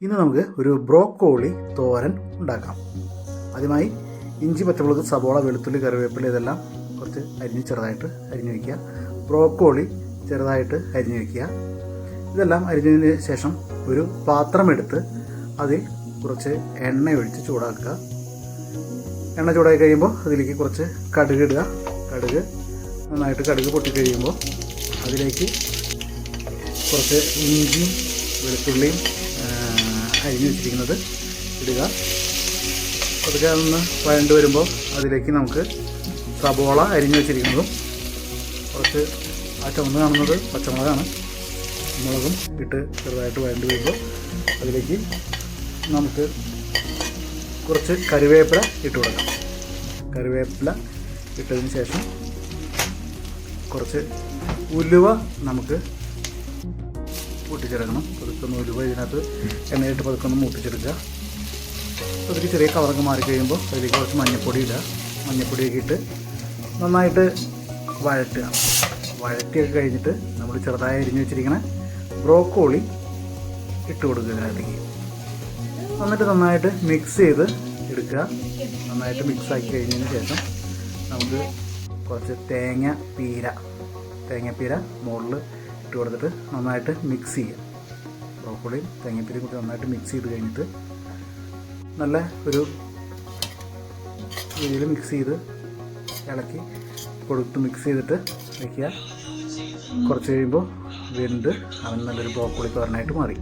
ഇന്ന് നമുക്ക് ഒരു ബ്രോക്കോളി തോരൻ ഉണ്ടാക്കാം. ആദ്യമായി ഇഞ്ചി, പച്ചമുളക്, സവോള, വെളുത്തുള്ളി, കറിവേപ്പില ഇതെല്ലാം കുറച്ച് ചെറുതായിട്ട് അരിഞ്ഞു വയ്ക്കുക. ബ്രോക്കോളി ചെറുതായിട്ട് അരിഞ്ഞു വയ്ക്കുക. ഇതെല്ലാം അരിഞ്ഞതിന് ശേഷം ഒരു പാത്രമെടുത്ത് അതിൽ കുറച്ച് എണ്ണ ഒഴിച്ച് ചൂടാക്കുക. എണ്ണ ചൂടായി കഴിയുമ്പോൾ അതിലേക്ക് കുറച്ച് കടുക് ഇടുക. കടുക് പൊട്ടിക്കഴിയുമ്പോൾ അതിലേക്ക് കുറച്ച് ഇഞ്ചിയും വെളുത്തുള്ളിയും അരിഞ്ഞു വെച്ചിരിക്കുന്നത് ഇടുക. അതൊക്കെ ഒന്ന് വഴണ്ട് വരുമ്പോൾ അതിലേക്ക് നമുക്ക് സവോള അരിഞ്ഞു വെച്ചിരിക്കുന്നതും കുറച്ച് ആ ചുവന്ന് കാണുന്നത് പച്ചമുളകാണ്, മുളകും ഇട്ട് ചെറുതായിട്ട് വഴണ്ട് വരുമ്പോൾ അതിലേക്ക് നമുക്ക് കുറച്ച് കറിവേപ്പില ഇട്ട് കൊടുക്കാം. കറിവേപ്പില ഇട്ടതിന് ശേഷം കുറച്ച് ഉലുവ നമുക്ക് പൊട്ടിച്ചെടുക്കണം. പതുക്കൊന്ന് ഉലുവ ഇതിനകത്ത് എണ്ണയിട്ട് പതുക്കൊന്ന് മൂട്ടിച്ചെടുക്കുക. അതിലേക്ക് ചെറിയ കളറൊക്കെ മാറിക്കഴിയുമ്പോൾ അതിലേക്ക് കുറച്ച് മഞ്ഞൾപ്പൊടി ഇടുക. മഞ്ഞൾപ്പൊടിയൊക്കെ ഇട്ട് നന്നായിട്ട് വഴറ്റിയൊക്കെ കഴിഞ്ഞിട്ട് നമ്മൾ ചെറുതായി അരിഞ്ഞു വെച്ചിരിക്കുന്ന ബ്രോക്കോളി ഇട്ട് കൊടുക്കുക ഇതിനകത്തേക്ക്. എന്നിട്ട് നന്നായിട്ട് മിക്സ് ചെയ്ത് എടുക്കുക. നന്നായിട്ട് മിക്സാക്കി കഴിഞ്ഞതിന് ശേഷം നമുക്ക് കുറച്ച് തേങ്ങാപ്പീര മുകളിൽ ഇട്ട് കൊടുത്തിട്ട് നന്നായിട്ട് മിക്സ് ചെയ്യുക. ബ്രോക്കോളിയും തേങ്ങാപ്പീരയും കൂടി നന്നായിട്ട് മിക്സ് ചെയ്ത് കഴിഞ്ഞിട്ട് നല്ല ഒരു രീതിയിൽ മിക്സ് ചെയ്ത് ഇളക്കി കൊടുത്ത് മിക്സ് ചെയ്തിട്ട് വയ്ക്കുക. കുറച്ച് കഴിയുമ്പോൾ വെന്ത് അവൻ നല്ലൊരു ബ്രോക്കോളി തോരനായിട്ട് മാറി.